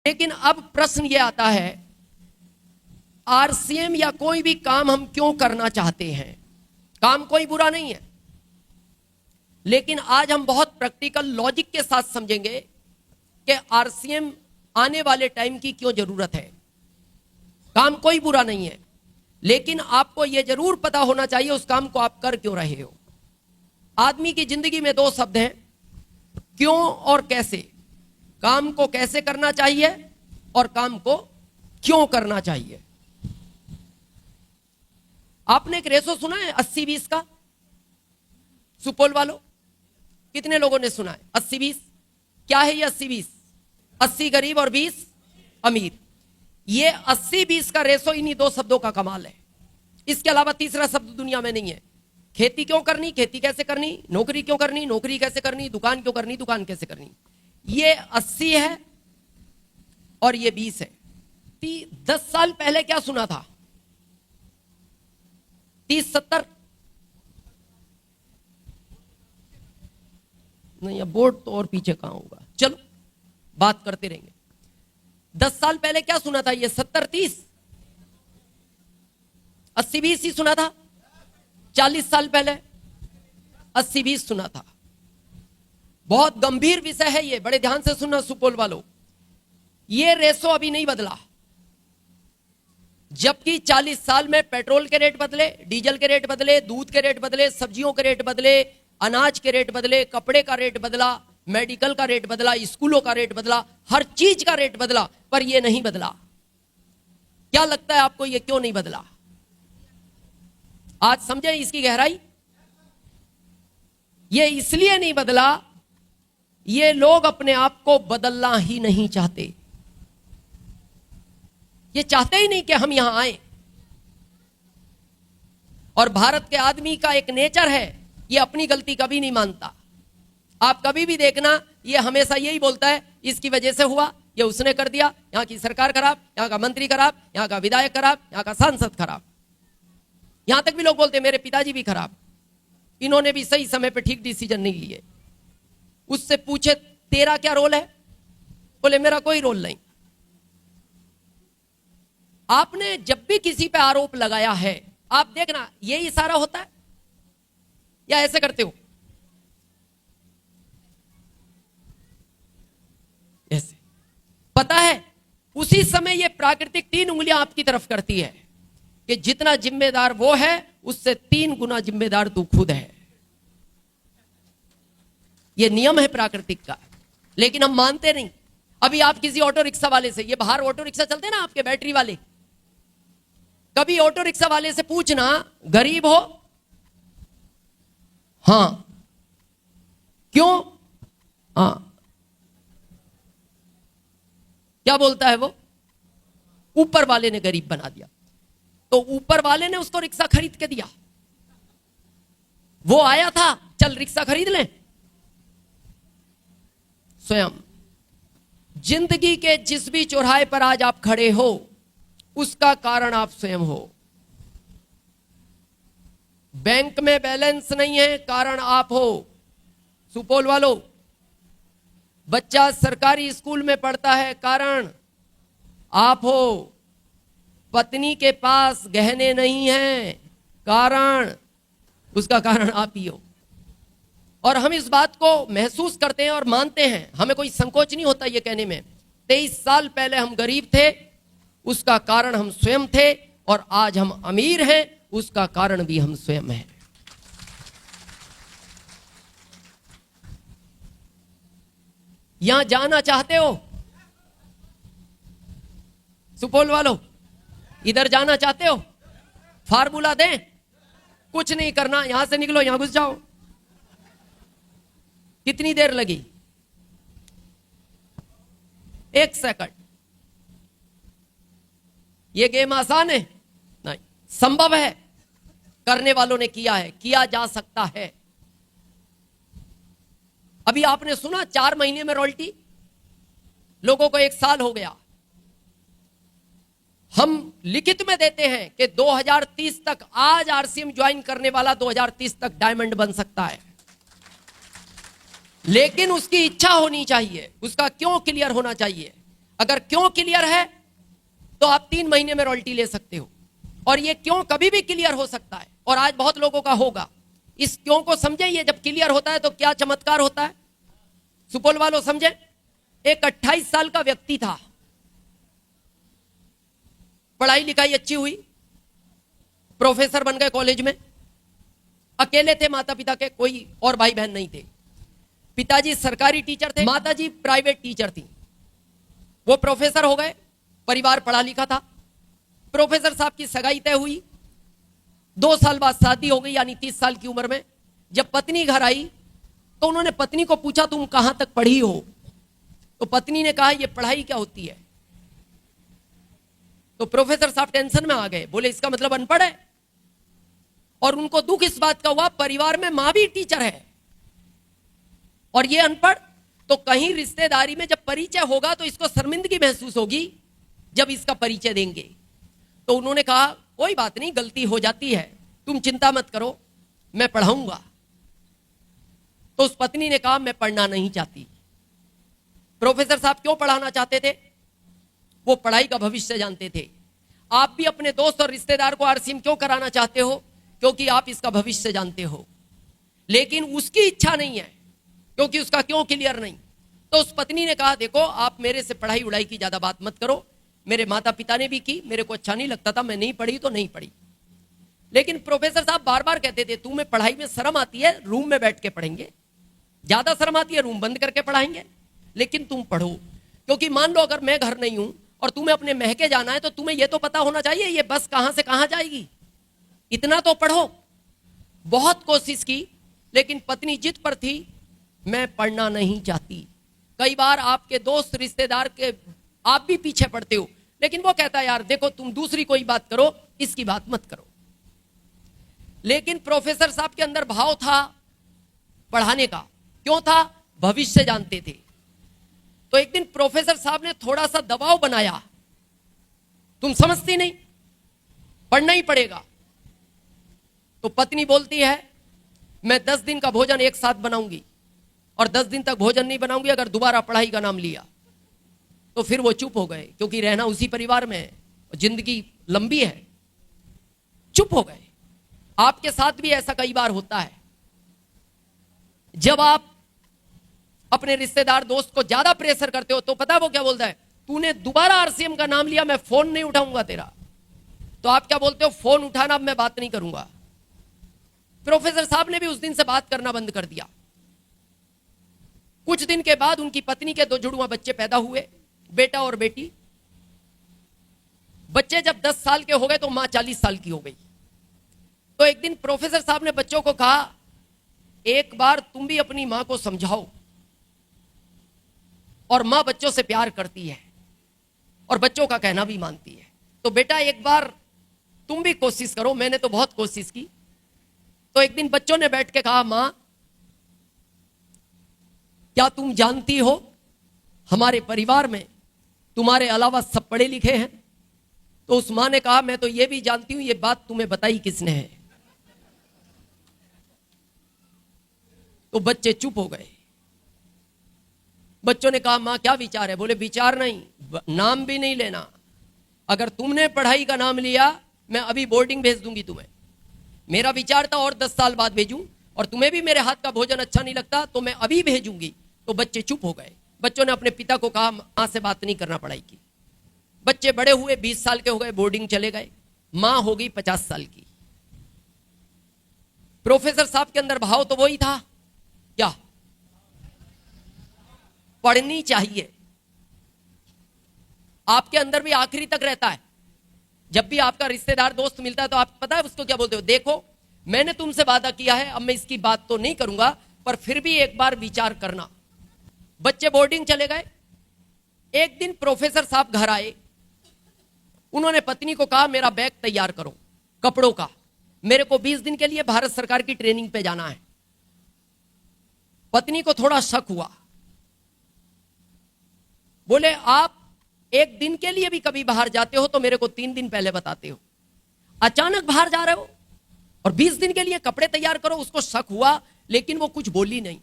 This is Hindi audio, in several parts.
लेकिन अब प्रश्न यह आता है, आरसीएम या कोई भी काम हम क्यों करना चाहते हैं? काम कोई बुरा नहीं है, लेकिन आज हम बहुत प्रैक्टिकल लॉजिक के साथ समझेंगे कि आरसीएम आने वाले टाइम की क्यों जरूरत है। काम कोई बुरा नहीं है, लेकिन आपको यह जरूर पता होना चाहिए उस काम को आप कर क्यों रहे हो। आदमी की जिंदगी में दो शब्द हैं, क्यों और कैसे। काम को कैसे करना चाहिए और काम को क्यों करना चाहिए। आपने एक रेशो सुना है 80-20 का? सुपौल वालों कितने लोगों ने सुना है 80-20? क्या है ये 80-20? 80 गरीब और 20 अमीर। ये 80-20 का रेशो इन्हीं दो शब्दों का कमाल है। इसके अलावा तीसरा शब्द दुनिया में नहीं है। खेती क्यों करनी, खेती कैसे करनी, नौकरी क्यों करनी, नौकरी कैसे करनी, दुकान क्यों करनी, दुकान कैसे करनी। ये 80 है और ये 20 है। 10 साल पहले क्या सुना था? 30-70 नहीं, अब बोर्ड तो और पीछे कहां होगा, चलो बात करते रहेंगे। 10 साल पहले क्या सुना था? ये 70-30, 80-20 ही सुना था। 40 साल पहले 80-20 सुना था। बहुत गंभीर विषय है ये, बड़े ध्यान से सुनना सुपौल वालों। ये रेशो अभी नहीं बदला, जबकि 40 साल में पेट्रोल के रेट बदले, डीजल के रेट बदले, दूध के रेट बदले, सब्जियों के रेट बदले, अनाज के रेट बदले, कपड़े का रेट बदला, मेडिकल का रेट बदला, स्कूलों का रेट बदला, हर चीज का रेट बदला, पर यह नहीं बदला। क्या लगता है आपको यह क्यों नहीं बदला? आज समझे इसकी गहराई। यह इसलिए नहीं बदला, ये लोग अपने आप को बदलना ही नहीं चाहते। ये चाहते ही नहीं कि हम यहां आए। और भारत के आदमी का एक नेचर है, ये अपनी गलती कभी नहीं मानता। आप कभी भी देखना, ये हमेशा यही बोलता है इसकी वजह से हुआ, ये उसने कर दिया, यहां की सरकार खराब, यहां का मंत्री खराब, यहां का विधायक खराब, यहां का सांसद खराब। यहां तक भी लोग बोलते हैं मेरे पिताजी भी खराब, इन्होंने भी सही समय पर ठीक डिसीजन नहीं लिए। उससे पूछे तेरा क्या रोल है? बोले मेरा कोई रोल नहीं। आपने जब भी किसी पे आरोप लगाया है, आप देखना यही इशारा होता है या ऐसे करते हो? ऐसे। पता है उसी समय ये प्राकृतिक 3 उंगलियां आपकी तरफ करती है कि जितना जिम्मेदार वो है उससे 3 गुना जिम्मेदार तू खुद है। ये नियम है प्राकृतिक का, लेकिन हम मानते नहीं। अभी आप किसी ऑटो रिक्शा वाले से, ये बाहर ऑटो रिक्शा चलते ना आपके बैटरी वाले, कभी ऑटो रिक्शा वाले से पूछना गरीब हो? हां। क्यों? हां। क्या बोलता है वो? ऊपर वाले ने गरीब बना दिया। तो ऊपर वाले ने उसको रिक्शा खरीद के दिया। वो आया था, चल रिक्शा खरीद ले। स्वयं जिंदगी के जिस भी चौराहे पर आज आप खड़े हो, उसका कारण आप स्वयं हो। बैंक में बैलेंस नहीं है, कारण आप हो सुपौल वालों। बच्चा सरकारी स्कूल में पढ़ता है, कारण आप हो। पत्नी के पास गहने नहीं हैं, कारण, उसका कारण आप ही हो। और हम इस बात को महसूस करते हैं और मानते हैं, हमें कोई संकोच नहीं होता ये कहने में। 23 साल पहले हम गरीब थे, उसका कारण हम स्वयं थे, और आज हम अमीर हैं, उसका कारण भी हम स्वयं हैं। यहां जाना चाहते हो सुपौल वालों? इधर जाना चाहते हो? फार्मूला दें? कुछ नहीं करना, यहां से निकलो, यहां घुस जाओ। कितनी देर लगी? 1 सेकंड। यह गेम आसान है? नहीं। संभव है, करने वालों ने किया है, किया जा सकता है। अभी आपने सुना 4 महीने में रॉयल्टी, लोगों को 1 साल हो गया। हम लिखित में देते हैं कि 2030 तक, आज आरसीएम ज्वाइन करने वाला 2030 तक डायमंड बन सकता है। लेकिन उसकी इच्छा होनी चाहिए, उसका क्यों क्लियर होना चाहिए। अगर क्यों क्लियर है तो आप 3 महीने में रॉयल्टी ले सकते हो, और ये क्यों कभी भी क्लियर हो सकता है, और आज बहुत लोगों का होगा। इस क्यों को समझिए, जब क्लियर होता है तो क्या चमत्कार होता है। सुपौल वालों समझे, एक 28 साल का व्यक्ति था, पढ़ाई लिखाई अच्छी हुई, प्रोफेसर बन गए कॉलेज में, अकेले थे, माता पिता के कोई और भाई बहन नहीं थे। पिताजी सरकारी टीचर थे, माताजी प्राइवेट टीचर थी। वो प्रोफेसर हो गए, परिवार पढ़ा लिखा था। प्रोफेसर साहब की सगाई तय हुई, 2 साल बाद शादी हो गई, यानी 30 साल की उम्र में। जब पत्नी घर आई तो उन्होंने पत्नी को पूछा, तुम कहां तक पढ़ी हो? तो पत्नी ने कहा, यह पढ़ाई क्या होती है? तो प्रोफेसर साहब टेंशन में आ गए, बोले इसका मतलब अनपढ़ है। और उनको दुख इस बात का हुआ, परिवार में मां भी टीचर है और ये अनपढ़, तो कहीं रिश्तेदारी में जब परिचय होगा तो इसको शर्मिंदगी महसूस होगी जब इसका परिचय देंगे। तो उन्होंने कहा, कोई बात नहीं, गलती हो जाती है, तुम चिंता मत करो, मैं पढ़ाऊंगा। तो उस पत्नी ने कहा, मैं पढ़ना नहीं चाहती। प्रोफेसर साहब क्यों पढ़ाना चाहते थे? वो पढ़ाई का भविष्य जानते थे। आप भी अपने दोस्त और रिश्तेदार को आरसीएम क्यों कराना चाहते हो? क्योंकि आप इसका भविष्य जानते हो। लेकिन उसकी इच्छा नहीं है, क्योंकि उसका क्यों क्लियर नहीं। तो उस पत्नी ने कहा, देखो आप मेरे से पढ़ाई उड़ाई की ज्यादा बात मत करो, मेरे माता पिता ने भी की, मेरे को अच्छा नहीं लगता था, मैं नहीं पढ़ी तो नहीं पढ़ी। लेकिन प्रोफेसर साहब बार बार कहते थे, तुम्हें पढ़ाई में शर्म आती है, रूम में बैठ के पढ़ेंगे, ज्यादा शर्म आती है रूम बंद करके पढ़ाएंगे, लेकिन तुम पढ़ो। क्योंकि मान लो अगर मैं घर नहीं हूं और तुम्हें अपने महके जाना है, तो तुम्हें यह तो पता होना चाहिए ये बस कहां से कहां जाएगी, इतना तो पढ़ो। बहुत कोशिश की, लेकिन पत्नी जिद पर थी, मैं पढ़ना नहीं चाहती। कई बार आपके दोस्त रिश्तेदार के आप भी पीछे पड़ते हो, लेकिन वो कहता है, यार देखो तुम दूसरी कोई बात करो, इसकी बात मत करो। लेकिन प्रोफेसर साहब के अंदर भाव था पढ़ाने का। क्यों था? भविष्य जानते थे। तो एक दिन प्रोफेसर साहब ने थोड़ा सा दबाव बनाया, तुम समझती नहीं, पढ़ना ही पड़ेगा। तो पत्नी बोलती है, मैं 10 दिन का भोजन एक साथ बनाऊंगी और 10 दिन तक भोजन नहीं बनाऊंगी अगर दोबारा पढ़ाई का नाम लिया। तो फिर वो चुप हो गए, क्योंकि रहना उसी परिवार में है, जिंदगी लंबी है। चुप हो गए। आपके साथ भी ऐसा कई बार होता है, जब आप अपने रिश्तेदार दोस्त को ज्यादा प्रेशर करते हो तो पता है वो क्या बोलता है, तूने दोबारा आरसीएम का नाम लिया, मैं फोन नहीं उठाऊंगा तेरा। तो आप क्या बोलते हो, फोन उठाना, अब मैं बात नहीं करूंगा। प्रोफेसर साहब ने भी उस दिन से बात करना बंद कर दिया। कुछ दिन के बाद उनकी पत्नी के 2 जुड़वा बच्चे पैदा हुए, बेटा और बेटी। बच्चे जब 10 साल के हो गए तो मां 40 साल की हो गई। तो एक दिन प्रोफेसर साहब ने बच्चों को कहा, एक बार तुम भी अपनी मां को समझाओ। और मां बच्चों से प्यार करती है और बच्चों का कहना भी मानती है। तो बेटा एक बार तुम भी कोशिश करो, मैंने तो बहुत कोशिश की। तो एक दिन बच्चों ने बैठ के कहा, मां क्या तुम जानती हो हमारे परिवार में तुम्हारे अलावा सब पढ़े लिखे हैं? तो उस मां ने कहा, मैं तो ये भी जानती हूं, ये बात तुम्हें बताई किसने है? तो बच्चे चुप हो गए। बच्चों ने कहा, मां क्या विचार है? बोले, विचार नहीं, नाम भी नहीं लेना। अगर तुमने पढ़ाई का नाम लिया, मैं अभी बोर्डिंग भेज दूंगी तुम्हें। मेरा विचार था और 10 साल बाद भेजूं, और तुम्हें भी मेरे हाथ का भोजन अच्छा नहीं लगता तो मैं अभी भेजूंगी। तो बच्चे चुप हो गए। बच्चों ने अपने पिता को कहा, मां से बात नहीं करना पढ़ाई की। बच्चे बड़े हुए, 20 साल के हो गए, बोर्डिंग चले गए। मां हो गई 50 साल की। प्रोफेसर साहब के अंदर भाव तो वही था, क्या पढ़नी चाहिए। आपके अंदर भी आखिरी तक रहता है। जब भी आपका रिश्तेदार दोस्त मिलता है तो आप पता है उसको क्या बोलते हो, देखो मैंने तुमसे वादा किया है, अब मैं इसकी बात तो नहीं करूंगा, पर फिर भी एक बार विचार करना। बच्चे बोर्डिंग चले गए। एक दिन प्रोफेसर साहब घर आए। उन्होंने पत्नी को कहा, मेरा बैग तैयार करो कपड़ों का, मेरे को 20 दिन के लिए भारत सरकार की ट्रेनिंग पे जाना है। पत्नी को थोड़ा शक हुआ। बोले, आप एक दिन के लिए भी कभी बाहर जाते हो तो मेरे को 3 दिन पहले बताते हो, अचानक बाहर जा रहे हो और 20 दिन के लिए कपड़े तैयार करो। उसको शक हुआ, लेकिन वो कुछ बोली नहीं।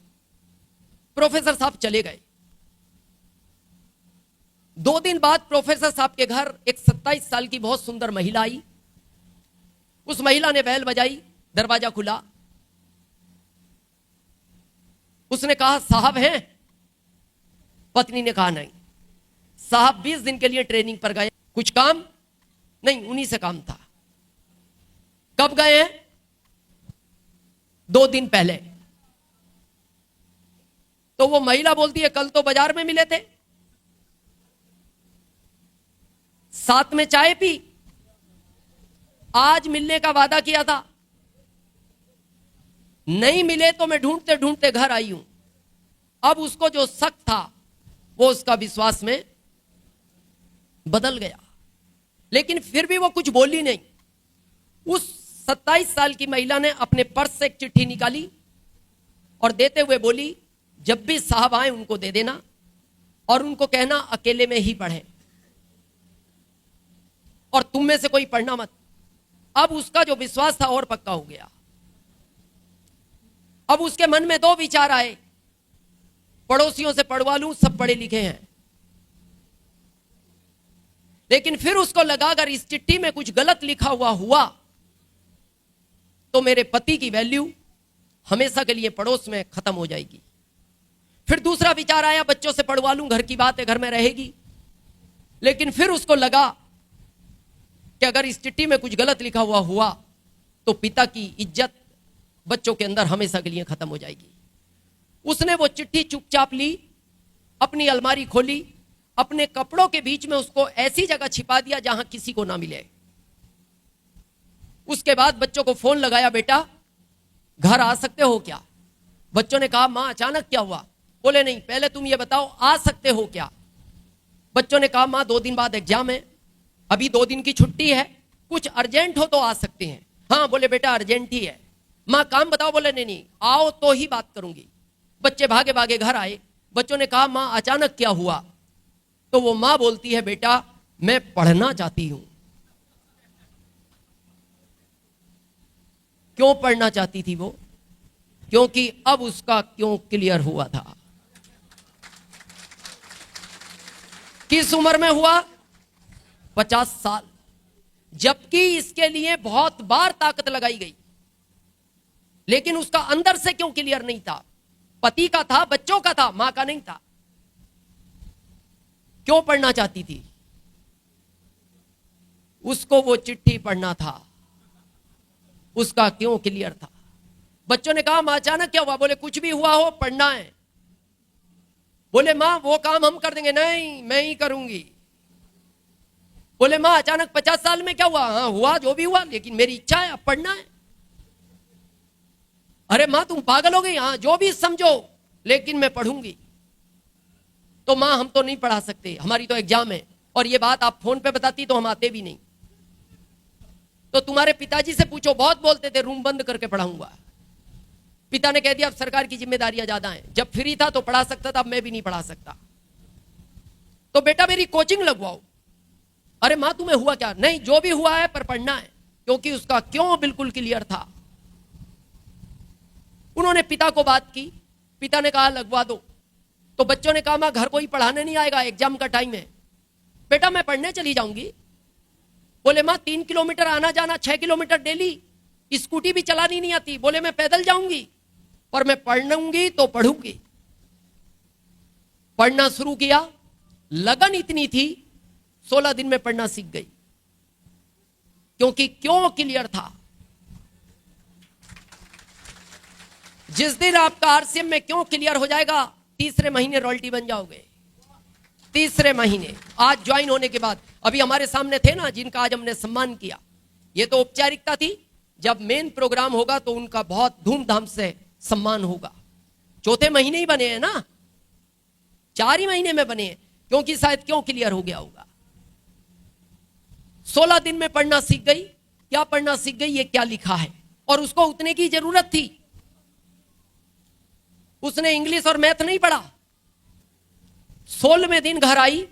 प्रोफेसर साहब चले गए। 2 दिन बाद प्रोफेसर साहब के घर एक 27 साल की बहुत सुंदर महिला आई। उस महिला ने बैल बजाई, दरवाजा खुला। उसने कहा साहब हैं? पत्नी ने कहा नहीं। साहब 20 दिन के लिए ट्रेनिंग पर गए, कुछ काम नहीं, उन्हीं से काम था। कब गए हैं? 2 दिन पहले। तो वो महिला बोलती है कल तो बाजार में मिले थे, साथ में चाय पी, आज मिलने का वादा किया था, नहीं मिले तो मैं ढूंढते ढूंढते घर आई हूं। अब उसको जो शक था वो उसका विश्वास में बदल गया, लेकिन फिर भी वो कुछ बोली नहीं। उस 27 साल की महिला ने अपने पर्स से एक चिट्ठी निकाली और देते हुए बोली जब भी साहब आए उनको दे देना और उनको कहना अकेले में ही पढ़े और तुम में से कोई पढ़ना मत। अब उसका जो विश्वास था और पक्का हो गया। अब उसके मन में 2 विचार आए, पड़ोसियों से पढ़वा लूं, सब पढ़े लिखे हैं। लेकिन फिर उसको लगा अगर इस चिट्ठी में कुछ गलत लिखा हुआ तो मेरे पति की वैल्यू हमेशा के लिए पड़ोस में खत्म हो जाएगी। फिर दूसरा विचार आया, बच्चों से पढ़वा लूं, घर की बात है, घर में रहेगी। लेकिन फिर उसको लगा कि अगर इस चिट्ठी में कुछ गलत लिखा हुआ तो पिता की इज्जत बच्चों के अंदर हमेशा के लिए खत्म हो जाएगी। उसने वो चिट्ठी चुपचाप ली, अपनी अलमारी खोली, अपने कपड़ों के बीच में उसको ऐसी जगह छिपा दिया जहां किसी को ना मिले। उसके बाद बच्चों को फोन लगाया, बेटा घर आ सकते हो क्या? बच्चों ने कहा मां अचानक क्या हुआ? बोले नहीं, पहले तुम ये बताओ आ सकते हो क्या? बच्चों ने कहा मां 2 दिन बाद एग्जाम है, अभी 2 दिन की छुट्टी है, कुछ अर्जेंट हो तो आ सकते हैं। हाँ बोले बेटा अर्जेंट ही है। मां काम बताओ? बोले नहीं नहीं, आओ तो ही बात करूंगी। बच्चे भागे भागे घर आए। बच्चों ने कहा मां अचानक क्या हुआ? तो वो मां बोलती है बेटा मैं पढ़ना चाहती हूं। क्यों पढ़ना चाहती थी वो? क्योंकि अब उसका क्यों क्लियर हुआ था। किस उम्र में हुआ? 50 साल। जबकि इसके लिए बहुत बार ताकत लगाई गई, लेकिन उसका अंदर से क्यों क्लियर नहीं था? पति का था, बच्चों का था, मां का नहीं था। क्यों पढ़ना चाहती थी? उसको वो चिट्ठी पढ़ना था, उसका क्यों क्लियर था। बच्चों ने कहा मां अचानक क्या हुआ? बोले कुछ भी हुआ हो पढ़ना है। बोले मां वो काम हम कर देंगे। नहीं मैं ही करूंगी। बोले मां अचानक 50 साल में क्या हुआ? हाँ हुआ जो भी हुआ, लेकिन मेरी इच्छा है, अब पढ़ना है। अरे मां तुम पागल हो गई? हाँ जो भी समझो, लेकिन मैं पढ़ूंगी। तो मां हम तो नहीं पढ़ा सकते, हमारी तो एग्जाम है, और ये बात आप फोन पे बताती तो हम आते भी नहीं। तो तुम्हारे पिताजी से पूछो, बहुत बोलते थे रूम बंद करके पढ़ाऊंगा। पिता ने कह दिया अब सरकार की जिम्मेदारियां ज्यादा हैं, जब फ्री था तो पढ़ा सकता था, अब मैं भी नहीं पढ़ा सकता। तो बेटा मेरी कोचिंग लगवाओ। अरे मां तुम्हें हुआ क्या? नहीं जो भी हुआ है पर पढ़ना है, क्योंकि उसका क्यों बिल्कुल क्लियर था। उन्होंने पिता को बात की, पिता ने कहा लगवा दो। तो बच्चों ने कहा मां घर कोई पढ़ाने नहीं आएगा, एग्जाम का टाइम है। बेटा मैं पढ़ने चली जाऊंगी। बोले मां 3 किलोमीटर आना जाना, 6 किलोमीटर डेली, स्कूटी भी चलानी नहीं आती। बोले मैं पैदल जाऊंगी, पर मैं पढ़ूंगी तो पढ़ूंगी। पढ़ना शुरू किया, लगन इतनी थी 16 दिन में पढ़ना सीख गई, क्योंकि क्यों क्लियर था। जिस दिन आपका आरसीएम में क्यों क्लियर हो जाएगा, तीसरे महीने रॉयल्टी बन जाओगे। तीसरे महीने आज ज्वाइन होने के बाद। अभी हमारे सामने थे ना जिनका आज हमने सम्मान किया, ये तो औपचारिकता थी। जब मेन प्रोग्राम होगा तो उनका बहुत धूमधाम से सम्मान होगा। चौथे महीने ही बने हैं ना, 4 ही महीने में बने हैं, क्योंकि शायद क्यों क्लियर हो गया होगा। 16 दिन में पढ़ना सीख गई। क्या पढ़ना सीख गई? ये क्या लिखा है, और उसको उतने की जरूरत थी। उसने इंग्लिश और मैथ नहीं पढ़ा। 16वें दिन घर आई,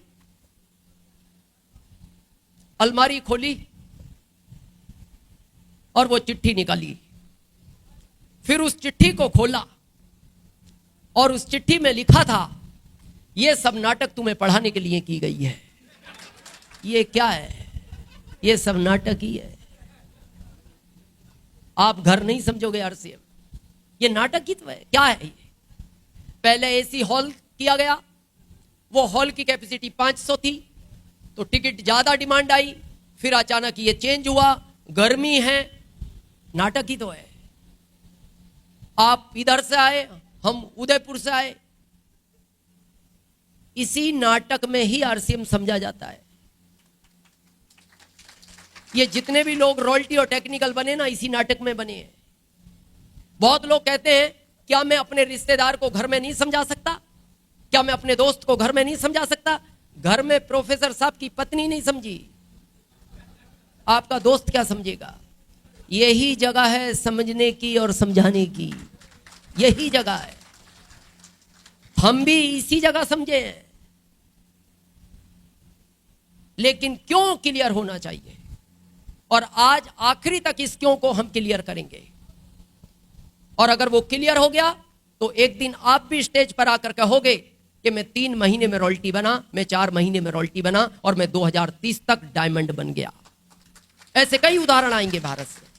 अलमारी खोली और वो चिट्ठी निकाली। फिर उस चिट्ठी को खोला और उस चिट्ठी में लिखा था ये सब नाटक तुम्हें पढ़ाने के लिए की गई है। ये क्या है? ये सब नाटक ही है। आप घर नहीं समझोगे आरसीएम, ये नाटक ही तो है। क्या है ये? पहले एसी हॉल किया गया, वो हॉल की कैपेसिटी 500 थी, तो टिकट ज्यादा डिमांड आई, फिर अचानक ये चेंज हुआ, गर्मी है, नाटक ही तो है। आप इधर से आए, हम उदयपुर से आए, इसी नाटक में ही आरसीएम समझा जाता है। ये जितने भी लोग रॉयल्टी और टेक्निकल बने ना, इसी नाटक में बने हैं। बहुत लोग कहते हैं क्या मैं अपने रिश्तेदार को घर में नहीं समझा सकता, क्या मैं अपने दोस्त को घर में नहीं समझा सकता? घर में प्रोफेसर साहब की पत्नी नहीं समझी, आपका दोस्त क्या समझेगा? यही जगह है समझने की और समझाने की, यही जगह है। हम भी इसी जगह समझे हैं, लेकिन क्यों क्लियर होना चाहिए, और आज आखिरी तक इस क्यों को हम क्लियर करेंगे। और अगर वो क्लियर हो गया तो एक दिन आप भी स्टेज पर आकर कहोगे कि मैं 3 महीने में रॉयल्टी बना, मैं 4 महीने में रॉयल्टी बना, और मैं 2030 तक डायमंड बन गया। ऐसे कई उदाहरण आएंगे भारत से।